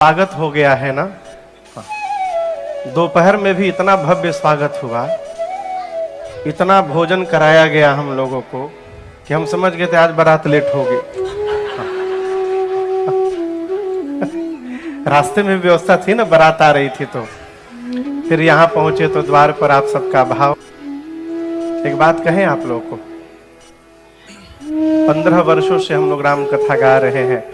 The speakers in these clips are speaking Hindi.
स्वागत हो गया है ना। दोपहर में भी इतना भव्य स्वागत हुआ, इतना भोजन कराया गया हम लोगों को कि हम समझ गए थे आज बारात लेट होगी। रास्ते में व्यवस्था थी ना, बारात आ रही थी, तो फिर यहाँ पहुंचे तो द्वार पर आप सबका भाव। एक बात कहें आप लोगों को, 15 वर्षों से हम लोग राम कथा गा रहे हैं,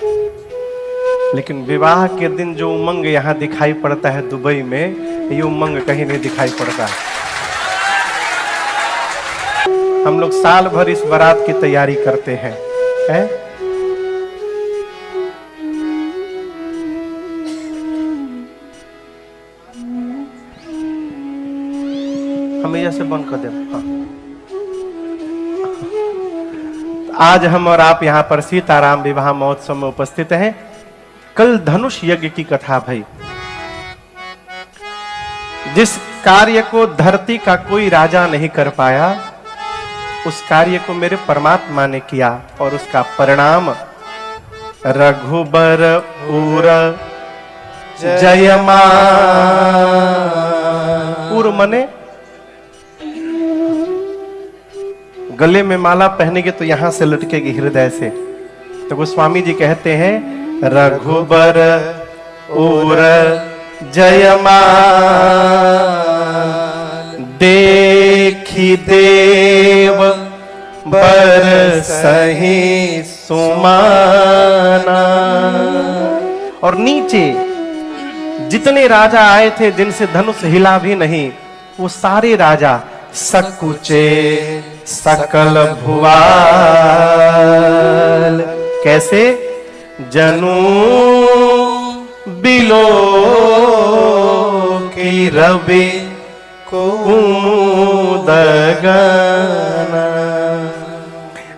लेकिन विवाह के दिन जो उमंग यहाँ दिखाई पड़ता है दुबई में, ये उमंग कहीं नहीं दिखाई पड़ता। हम लोग साल भर इस बारात की तैयारी करते हैं, हमें जैसे बंद कर दे। हाँ। आज हम और आप यहाँ पर सीताराम विवाह महोत्सव में उपस्थित हैं। कल धनुष यज्ञ की कथा भई। जिस कार्य को धरती का कोई राजा नहीं कर पाया, उस कार्य को मेरे परमात्मा ने किया, और उसका परिणाम रघुबर उर जयमान। उर मने गले में माला पहनेंगे तो यहां से लटकेगी हृदय से। तो गोस्वामी जी कहते हैं रघुबर उर जयमान, देखी देव बरसहि सुमाना। और नीचे जितने राजा आए थे जिनसे धनुष हिला भी नहीं, वो सारे राजा सकुचे सकल भुवाल। कैसे? जनु बिलो की रवि कुमुदगना।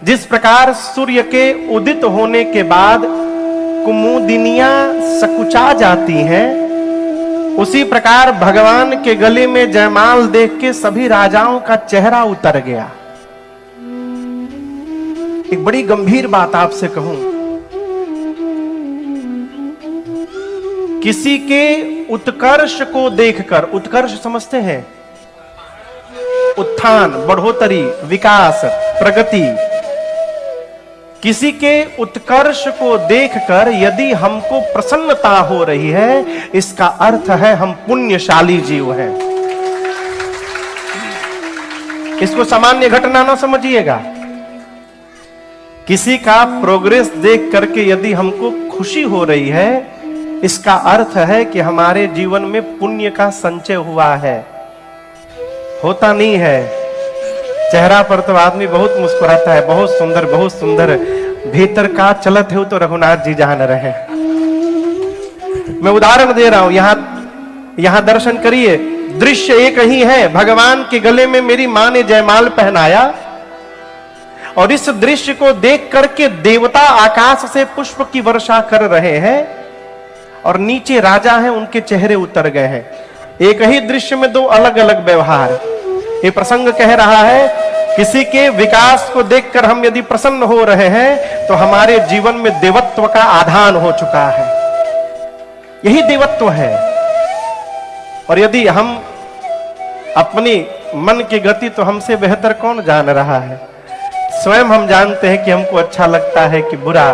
जिस प्रकार सूर्य के उदित होने के बाद कुमुदिनियां सकुचा जाती हैं, उसी प्रकार भगवान के गले में जयमाल देख के सभी राजाओं का चेहरा उतर गया। एक बड़ी गंभीर बात आपसे कहूं, किसी के उत्कर्ष को देखकर, उत्कर्ष समझते हैं? उत्थान, बढ़ोतरी, विकास, प्रगति। किसी के उत्कर्ष को देखकर यदि हमको प्रसन्नता हो रही है, इसका अर्थ है हम पुण्यशाली जीव हैं। इसको सामान्य घटना ना समझिएगा। किसी का प्रोग्रेस देख करके यदि हमको खुशी हो रही है, इसका अर्थ है कि हमारे जीवन में पुण्य का संचय हुआ है। होता नहीं है, चेहरा पर तो आदमी बहुत मुस्कुराता है, बहुत सुंदर बहुत सुंदर, भीतर का चलत है तो रघुनाथ जी जान रहे। मैं उदाहरण दे रहा हूं, यहां दर्शन करिए, दृश्य एक ही है। भगवान के गले में मेरी मां ने जयमाल पहनाया, और इस दृश्य को देख करके देवता आकाश से पुष्प की वर्षा कर रहे हैं, और नीचे राजा हैं, उनके चेहरे उतर गए हैं। एक ही दृश्य में दो अलग अलग व्यवहार। ये प्रसंग कह रहा है, किसी के विकास को देखकर हम यदि प्रसन्न हो रहे हैं, तो हमारे जीवन में देवत्व का आधान हो चुका है। यही देवत्व है। और यदि हम अपनी मन की गति तो हमसे बेहतर कौन जान रहा है? स्वयं हम जानते हैं कि हमको अच्छा लगता है कि बुरा।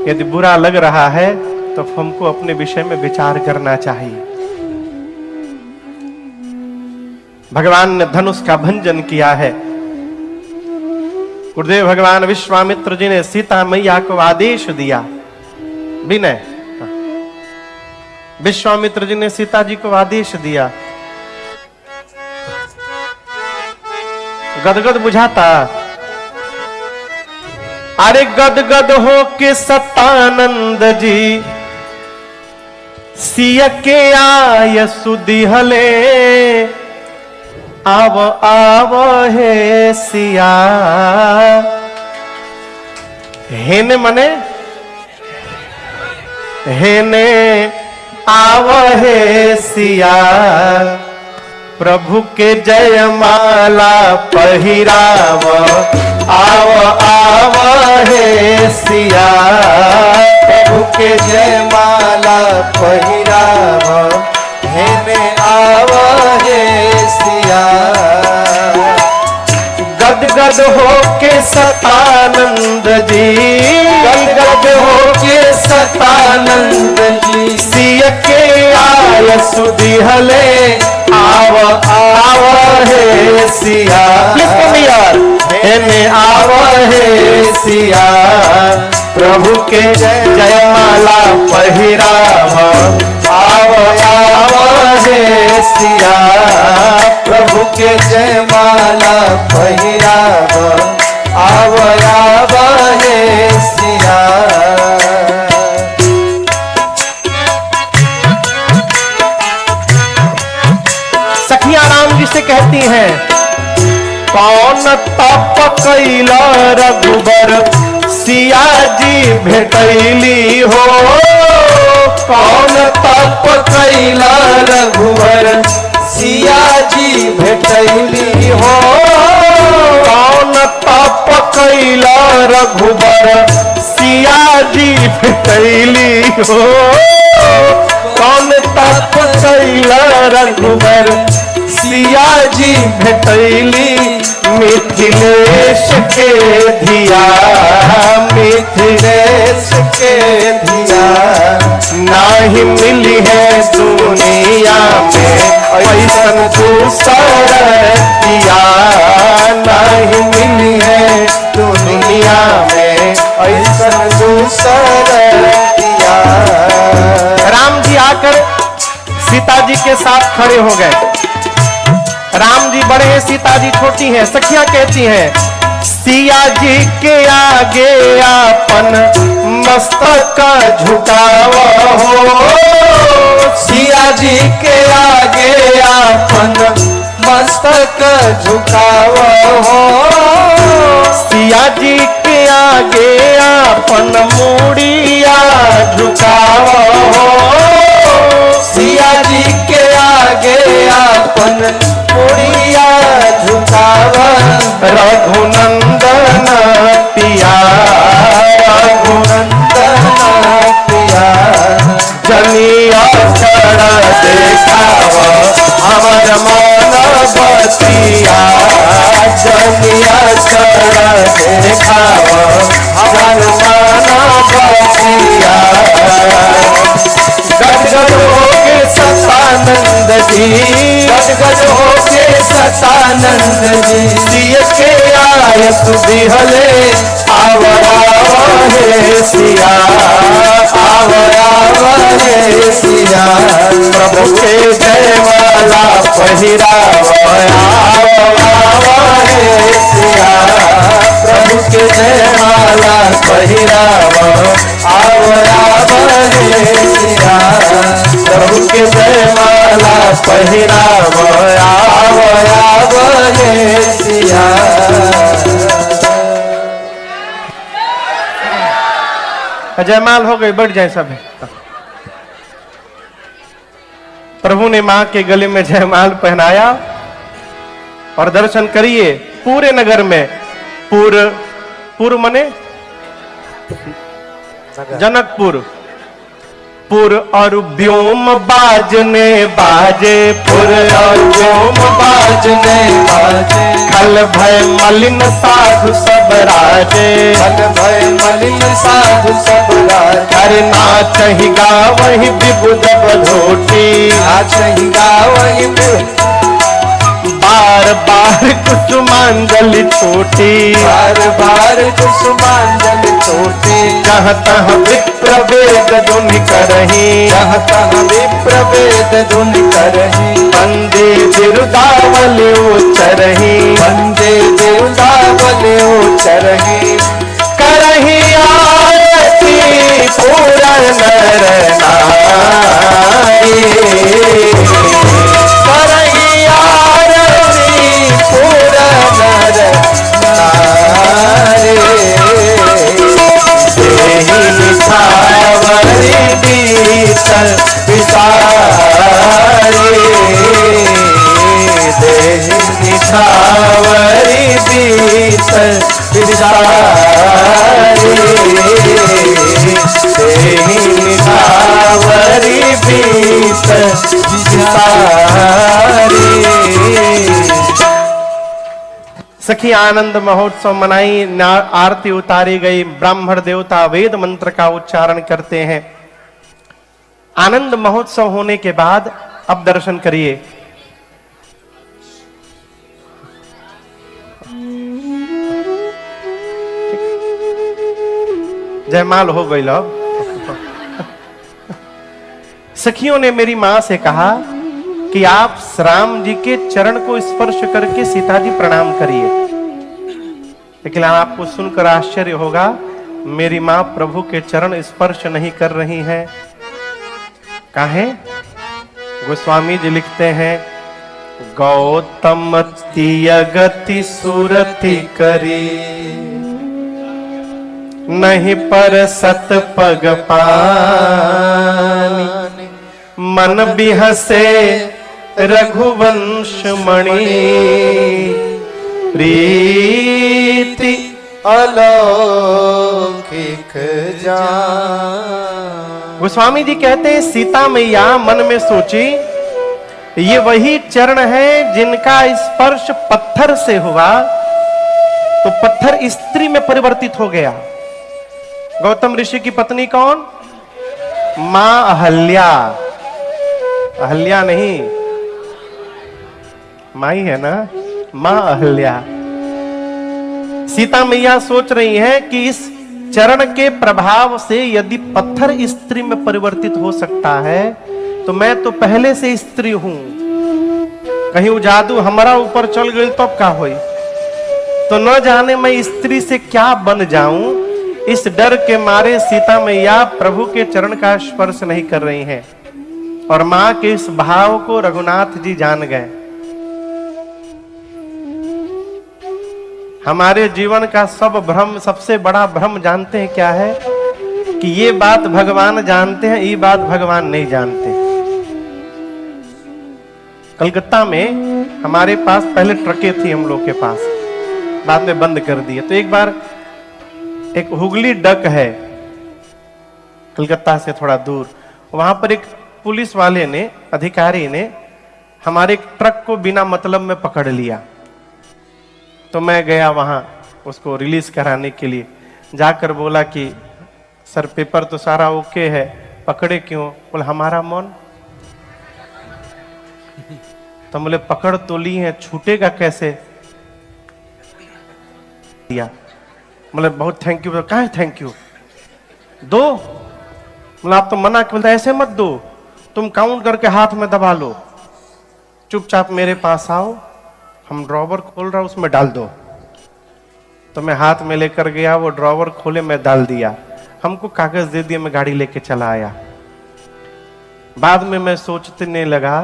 यदि बुरा लग रहा है तो हमको अपने विषय में विचार करना चाहिए। भगवान ने धनुष का भंजन किया है। गुरुदेव भगवान विश्वामित्र जी ने सीता मैया को आदेश दिया। विनय, विश्वामित्र जी ने सीता जी को आदेश दिया। गदगद बुझाता? अरे गदगद हो के सतानंद जी सिया के आय सुदिहले, आव आव हे सिया। हेने मने हेने आव हे सिया, प्रभु के जयमाला पहिराव, आव आव हे सिया। प्रभु के जयमाला पहिराव हेने आव हे सिया। गदगद हो के सतानंद जी, गदगद हो के सतानंद जी, सिय के आय सुदिहले आव आव हे सिया। हेने आव हे सिया, प्रभु के जयमाला पहिराव आव आव हे सिया। प्रभु के जयमाला पहिराव आव आव हे सिया। सखिया राम जी से कहती हैं, कौन तप कैला रघुबर सिया जी भेटैली हो। कौन तप कैला रघुवर सिया जी भेटैली हो। कौन तप कैला रघुबर सिया जी भेटैली हो। कौन तप कैला रघुबर सिया जी भेटैली। मिथिलेश के धिया, मिथिलेश के धिया, नाही मिली है दुनिया में ऐसन दूसर दिया। नाही मिली है दुनिया में ऐसन दूसर दिया। राम जी आकर सीता जी के साथ खड़े हो गए। राम जी बड़े हैं, सीता जी छोटी हैं। सखियां कहती हैं, सिया जी के आगे आपन मस्तक झुकाव हो। सिया जी के आगे आपन मस्तक झुकाव हो। सिया जी के आगे आपन मूड़िया झुकाव हो। सिया जी के आगे आपन मूड़िया झुकाव। रघुनंदन पिया, रघुनंदन पिया, जनिया कर देखाव हमर मन बतिया। जनिया कर देखाव हमर मन बतिया। गदगद हो के सतानंद जी, गदगद हो के सतानंद जी, सिय के आय सुदिहले आव आव हे सिया। आव आव हे सिया। प्रभु के जयमाला पहिराव आव आव हे सिया। प्रभु के जयमाला पहिराव आव आव हे सिया। प्रभु के जयमाला पहिराव आव आव हे सिया। जयमाल हो गई, बढ़ जाए सब। प्रभु ने मां के गले में जयमाल पहनाया और दर्शन करिए पूरे नगर में। पूर्व मने जनकपुर। पुर और व्योम बाजने बाजे, पुर और व्योम बाजने बाजे, खल भय मलिन साधु सब राजे। खल भय मलिन साधु सब राजे, अरे नाचहि गावहि विबुध बधोटी। नाचहि गावहि बार बार कुसुमांजलि छोटी। बार बार कुसुमांजलि छोटी। जहाँ तहाँ विप्र वेद धुनि करही। जहाँ तहाँ विप्र वेद धुनि करही। वंदे बिरुदावली उच्चरही। वंदे बिरुदावली उच्चरही। करही आरती पूरा नर नारी। करही आरती पूरा नर नारी। देहि निछावरी बीतल विसारी। देहि निछावरी बीतल विसारी। तेहि निभावरी बीत सारी। सखी आनंद महोत्सव मनाई, आरती उतारी गई, ब्राह्मण देवता वेद मंत्र का उच्चारण करते हैं। आनंद महोत्सव होने के बाद अब दर्शन करिए। जयमाल हो गई लो। सखियों ने मेरी मां से कहा कि आप राम जी के चरण को स्पर्श करके सीता जी प्रणाम करिए। लेकिन आपको सुनकर आश्चर्य होगा, मेरी मां प्रभु के चरण स्पर्श नहीं कर रही हैं। काहे? गोस्वामी जी लिखते हैं, गौतम तियगति सुरति करी, नहीं पर सत पग पानी, मन बिहसे रघुवंश मणि, प्रीति अलौकिक जान। गोस्वामी जी कहते हैं, सीता मैया मन में सोची, ये वही चरण है जिनका स्पर्श पत्थर से हुआ तो पत्थर स्त्री में परिवर्तित हो गया। गौतम ऋषि की पत्नी कौन? मां अहल्या। अहल्या नहीं, माई है ना, मां अहल्या। सीता मैया सोच रही है कि इस चरण के प्रभाव से यदि पत्थर स्त्री में परिवर्तित हो सकता है तो मैं तो पहले से स्त्री हूं, कहीं वो जादू हमारा ऊपर चल गई तो अब क्या होई? तो न जाने मैं स्त्री से क्या बन जाऊं। इस डर के मारे सीता मैया प्रभु के चरण का स्पर्श नहीं कर रही हैं। और मां के इस भाव को रघुनाथ जी जान गए। हमारे जीवन का सब भ्रम, सबसे बड़ा भ्रम जानते हैं क्या है? कि ये बात भगवान जानते हैं, ये बात भगवान नहीं जानते। कलकत्ता में हमारे पास पहले ट्रकें थी हम लोग के पास, बाद में बंद कर दिए। तो एक बार एक हुगली डक है कलकत्ता से थोड़ा दूर, वहां पर एक पुलिस वाले ने, अधिकारी ने हमारे एक ट्रक को बिना मतलब में पकड़ लिया। तो मैं गया वहां उसको रिलीज कराने के लिए। जाकर बोला कि सर पेपर तो सारा ओके है, पकड़े क्यों? बोले हमारा मन। तो बोले पकड़ तो ली है, छूटेगा कैसे? दिया। बोले बहुत थैंक यू। कहाँ थैंक यू? दो। बोला आप तो मना कर, ऐसे मत दो, तुम काउंट करके हाथ में दबा लो, चुपचाप मेरे पास आओ, हम ड्रॉवर खोल रहा उसमें डाल दो। तो मैं हाथ में लेकर गया, वो ड्रॉवर खोले, मैं डाल दिया, हमको कागज दे दिया, मैं गाड़ी लेके चला आया। बाद में मैं सोचने लगा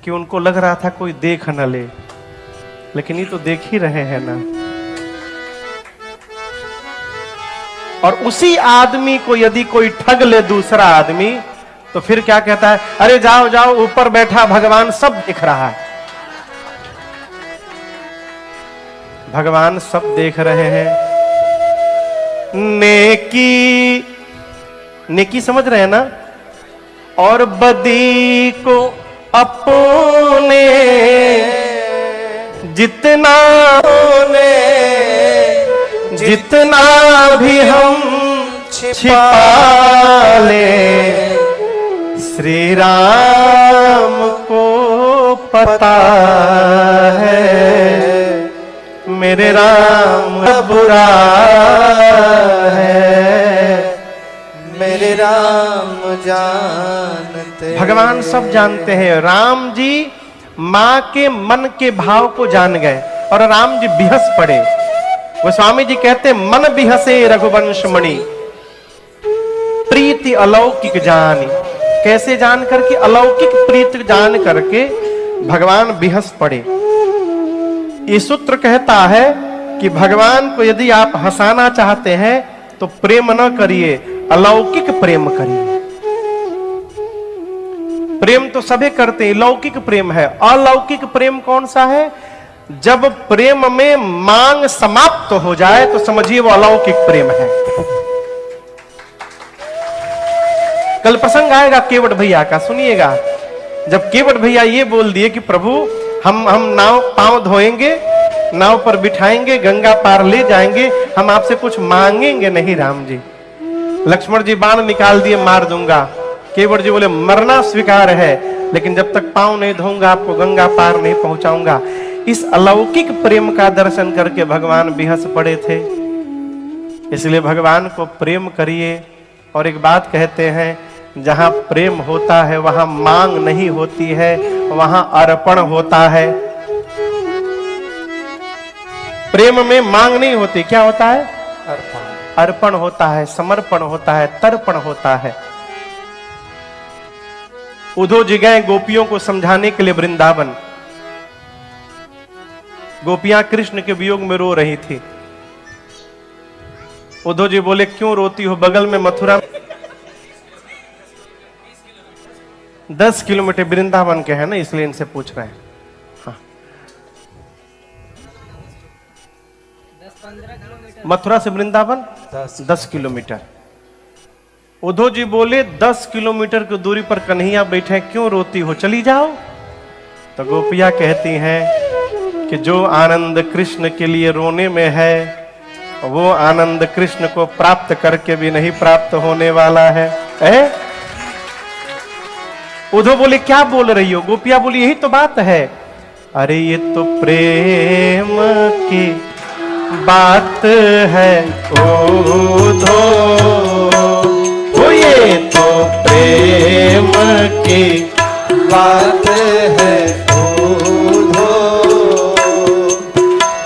कि उनको लग रहा था कोई देख न ले, लेकिन ये तो देख ही रहे हैं ना। और उसी आदमी को यदि कोई ठग ले, दूसरा आदमी, तो फिर क्या कहता है? अरे जाओ जाओ, ऊपर बैठा भगवान सब दिख रहा है। भगवान सब देख रहे हैं। नेकी, नेकी समझ रहे हैं ना? और बदी को अपने जितना होने, जितना भी हम छिपा ले, श्री राम को पता है मेरे राम बुरा है, मेरे राम जानते। भगवान सब जानते हैं। राम जी मां के मन के भाव को जान गए और राम जी बिहस पड़े। गोस्वामी जी कहते मन बिहसे रघुवंश मणि, प्रीति अलौकिक जानी। कैसे जान करके? अलौकिक प्रीति जान करके भगवान बिहस पड़े। ये सूत्र कहता है कि भगवान को यदि आप हंसाना चाहते हैं तो प्रेम न करिए, अलौकिक प्रेम करिए। प्रेम तो सभी करते हैं, लौकिक प्रेम है। अलौकिक प्रेम कौन सा है? जब प्रेम में मांग समाप्त हो जाए तो समझिए वो अलौकिक प्रेम है। कल प्रसंग आएगा केवट भैया का, सुनिएगा। जब केवट भैया ये बोल दिए कि प्रभु हम नाव पांव धोएंगे, नाव पर बिठाएंगे, गंगा पार ले जाएंगे, हम आपसे कुछ मांगेंगे नहीं राम जी। लक्ष्मण जी बाण निकाल दिए, मार दूंगा। केवट जी बोले मरना स्वीकार है, लेकिन जब तक पांव नहीं धोऊंगा आपको गंगा पार नहीं पहुंचाऊंगा। इस अलौकिक प्रेम का दर्शन करके भगवान बेहस पड़े थे। इसलिए भगवान को प्रेम करिए। और एक बात कहते हैं, जहां प्रेम होता है वहां मांग नहीं होती है, वहां अर्पण होता है। प्रेम में मांग नहीं होती, क्या होता है? अर्पण होता है, समर्पण होता है, तर्पण होता है। उद्धव जी गए गोपियों को समझाने के लिए वृंदावन। गोपियां कृष्ण के वियोग में रो रही थी। उद्धव जी बोले क्यों रोती हो? बगल में मथुरा 10 किलोमीटर वृंदावन के है ना, इसलिए इनसे पूछ रहे हैं। हाँ, मथुरा से वृंदावन 10 किलोमीटर। उद्धव जी बोले 10 किलोमीटर की दूरी पर कन्हैया बैठे, क्यों रोती हो? चली जाओ। तो गोपियां कहती हैं कि जो आनंद कृष्ण के लिए रोने में है, वो आनंद कृष्ण को प्राप्त करके भी नहीं प्राप्त होने वाला है। उद्धव बोले क्या बोल रही हो? गोपिया बोली यही तो बात है। अरे ये तो प्रेम की बात है उद्धव, ये तो प्रेम की बात है उद्धव।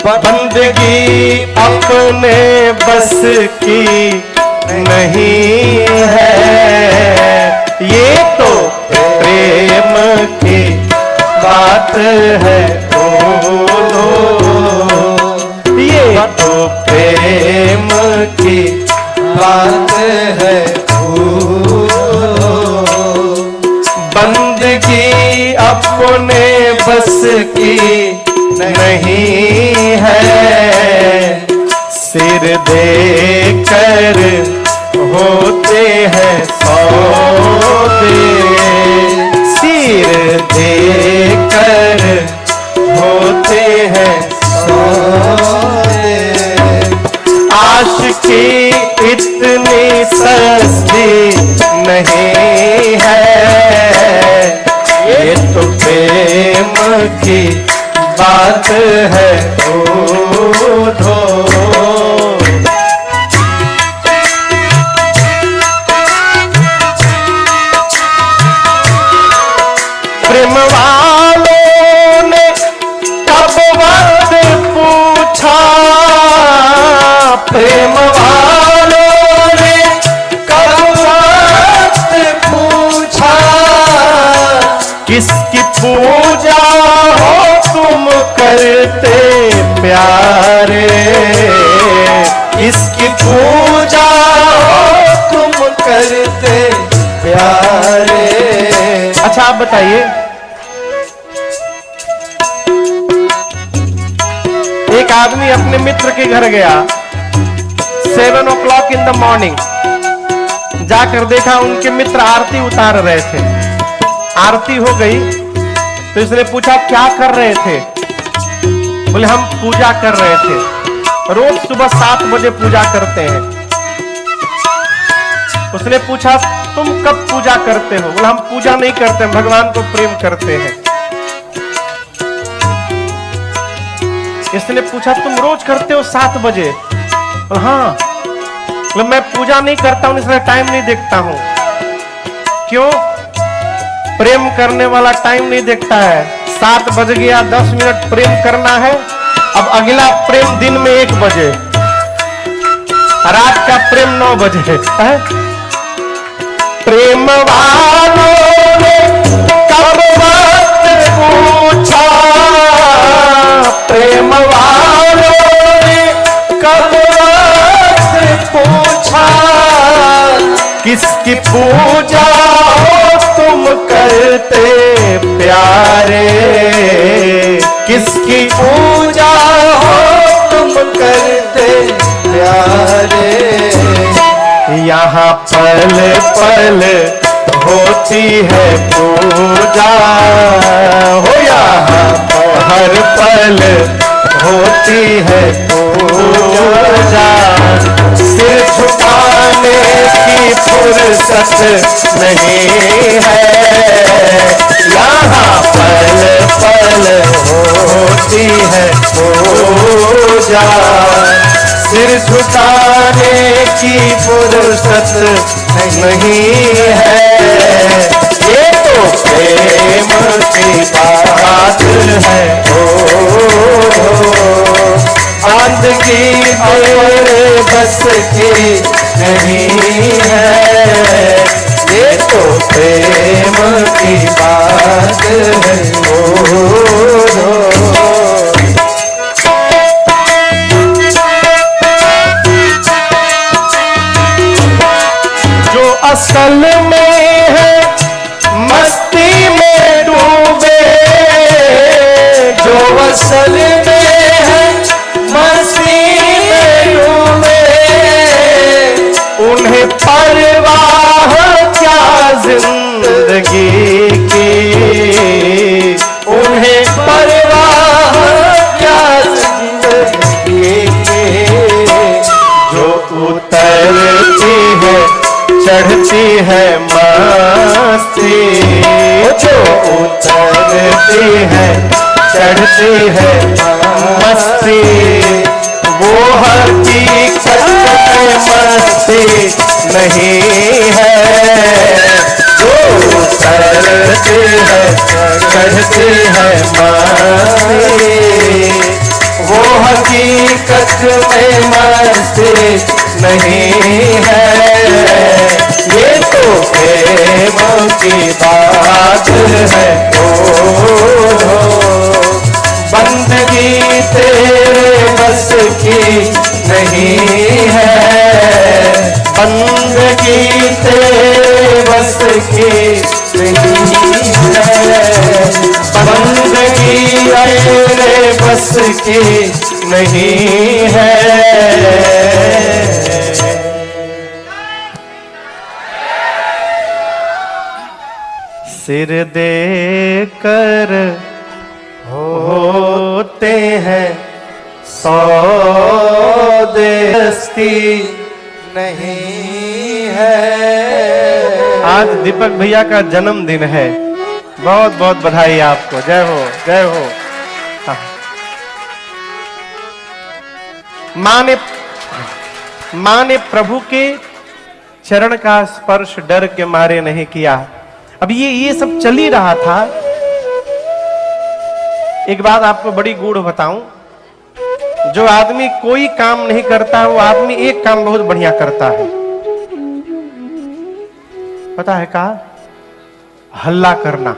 बंदगी अपने बस की नहीं है, ये तो प्रेम की बात है बोलो, ये तो प्रेम की बात है बोलो। बंदगी अपने बस की नहीं है, सिर देकर होते हैं सौदे, सिर देकर होते हैं सौदे। आशिकी इतनी सस्ती नहीं है, ये तो प्रेम की बात है उद्धव। प्रेम वालों ने कब वक्त पूछा, प्रेम वालों ने कब वक्त पूछा, किसकी पूजा हो तुम करते प्यारे, किसकी पूजा हो तुम करते प्यारे। अच्छा आप बताइए, एक आदमी अपने मित्र के घर गया 7 o'clock in the morning, जाकर देखा उनके मित्र आरती उतार रहे थे। आरती हो गई तो इसने पूछा क्या कर रहे थे? बोले हम पूजा कर रहे थे, रोज सुबह 7 बजे पूजा करते हैं। उसने पूछा तुम कब पूजा करते हो? बोला हम पूजा नहीं करते, हम भगवान को प्रेम करते हैं। इसने पूछा तुम रोज करते हो 7 बजे? बोला हाँ। बोला मैं पूजा नहीं करता हूं, इसलिए टाइम नहीं देखता हूं। क्यों? प्रेम करने वाला टाइम नहीं देखता है। 7 बज गया, 10 मिनट प्रेम करना है, अब अगला प्रेम दिन में 1 बजे, रात का प्रेम 9 बजे है। प्रेम वालों ने कब वक्त पूछा, प्रेम वालों ने कब वक्त पूछा, किसकी पूजा हो तुम करते प्यारे, किसकी पूजा हो तुम करते प्यारे। यहाँ पल पल होती है पूजा, हो यहाँ हर पल होती है पूजा। सिर झुकाने की फुर्सत नहीं है, यहाँ पल पल होती है पूजा। सिर झुकाने की फुर्सत नहीं है, ये तो प्रेम की बात है। बंदगी मेरे बस की नहीं है, ये तो प्रेम की बात है। जो असल में है मस्ती में डूबे, जो असल में है मस्ती में डूबे, उन्हें परवाह क्या जिंदगी की, उन्हें परवाह क्या जिंदगी की। जो उतरती है चढ़ती है मस्ती, जो उतरती है चढ़ती है मस्ती, वो हकीकत में मस्ती नहीं है। जो उतरती है चढ़ती है मस्ती, वो हकीकत में मस्ती नहीं है, ये तो प्रेम की बात है। बंदगी तेरे बस की नहीं है, बंदगी तेरे बस की नहीं है, बंदगी तेरे बस की नहीं है। सिर दे कर होते हैं सौदे, नहीं है। आज दीपक भैया का जन्मदिन है, बहुत बहुत बधाई आपको। जय हो जय हो। हाँ। माँ ने प्रभु के चरण का स्पर्श डर के मारे नहीं किया। अब ये सब चल ही रहा था। एक बात आपको बड़ी गूढ़ बताऊं, जो आदमी कोई काम नहीं करता वो आदमी एक काम बहुत बढ़िया करता है, पता है का? हल्ला करना।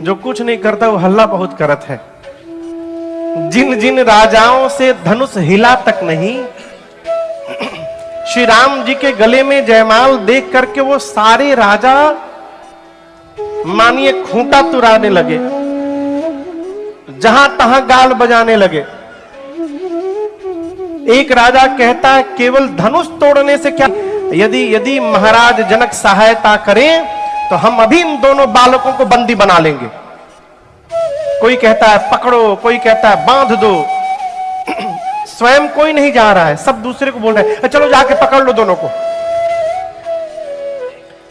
जो कुछ नहीं करता वो हल्ला बहुत करत है। जिन जिन राजाओं से धनुष हिला तक नहीं, श्री राम जी के गले में जयमाल देख करके वो सारे राजा मानिए खूंटा तुराने लगे, जहां तहां गाल बजाने लगे। एक राजा कहता है केवल धनुष तोड़ने से क्या, यदि महाराज जनक सहायता करें तो हम अभी इन दोनों बालकों को बंदी बना लेंगे। कोई कहता है पकड़ो, कोई कहता है बांध दो। स्वयं कोई नहीं जा रहा है, सब दूसरे को बोल रहे हैं चलो जाके पकड़ लो दोनों को।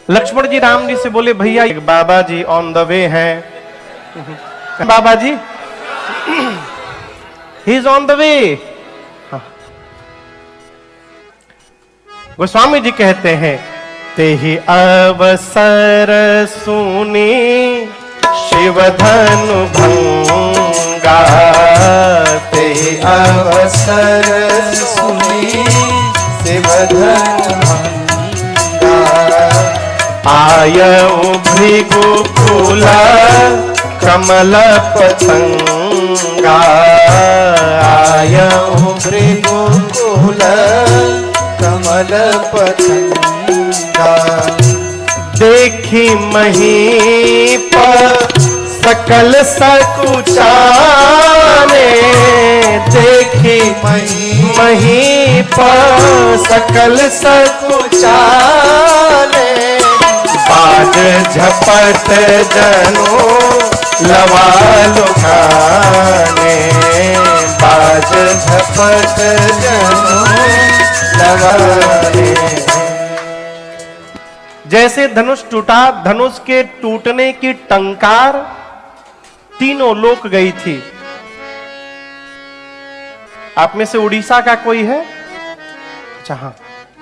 लक्ष्मण जी राम जी से बोले भैया बाबा जी ऑन द वे हैं। Baba ji he is on the way. Goswami ji कहते हैं ते ही अवसर सुनी शिव धनु भंगा, ते ही अवसर सुनी शिव धनु भंगा, आयऊ भृगुकुल कमल पतंगा, आयऊ भृगुकुल कमल पतंगा, देखी महीप सकल सकुचाने, देखी मही पर सकल सकुचाले, बाज झपट जनो लवा लुभाने, बाज झपट जनो लवाने। जैसे धनुष टूटा, धनुष के टूटने की टंकार तीनों लोक गई थी। आप में से उड़ीसा का कोई है? अच्छा हाँ,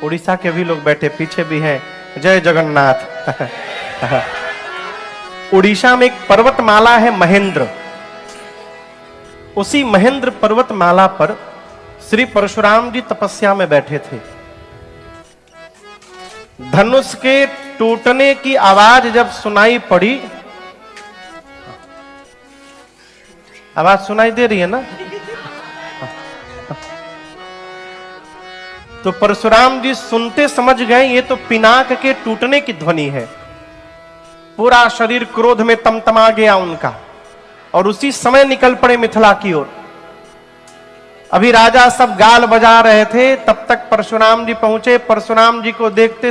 उड़ीसा के भी लोग बैठे, पीछे भी हैं। जय जगन्नाथ। उड़ीसा में एक पर्वतमाला है महेंद्र। उसी महेंद्र पर्वतमाला पर श्री परशुराम जी तपस्या में बैठे थे। धनुष के टूटने की आवाज जब सुनाई पड़ी, आवाज सुनाई दे रही है ना? तो परशुराम जी सुनते समझ गए ये तो पिनाक के टूटने की ध्वनि है। पूरा शरीर क्रोध में तमतमा गया उनका, और उसी समय निकल पड़े मिथिला की ओर। अभी राजा सब गाल बजा रहे थे, तब तक परशुराम जी पहुंचे। परशुराम जी को देखते